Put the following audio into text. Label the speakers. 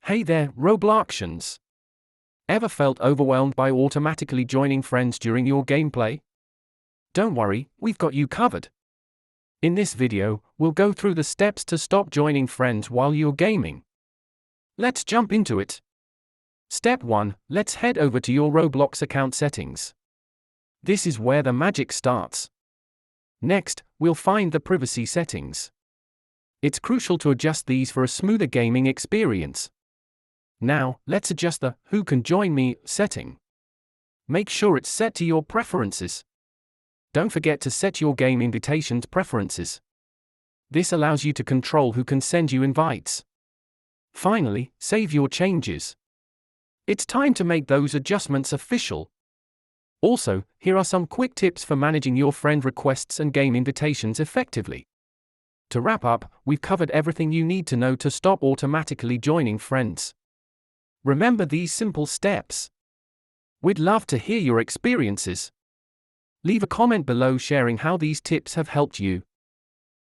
Speaker 1: Hey there, Robloxians! Ever felt overwhelmed by automatically joining friends during your gameplay? Don't worry, we've got you covered. In this video, we'll go through the steps to stop joining friends while you're gaming. Let's jump into it. Step 1, let's head over to your Roblox account settings. This is where the magic starts. Next, we'll find the privacy settings. It's crucial to adjust these for a smoother gaming experience. Now, let's adjust the "Who can join me" setting. Make sure it's set to your preferences. Don't forget to set your game invitations preferences. This allows you to control who can send you invites. Finally, save your changes. It's time to make those adjustments official. Also, here are some quick tips for managing your friend requests and game invitations effectively. To wrap up, we've covered everything you need to know to stop automatically joining friends. Remember these simple steps. We'd love to hear your experiences. Leave a comment below sharing how these tips have helped you.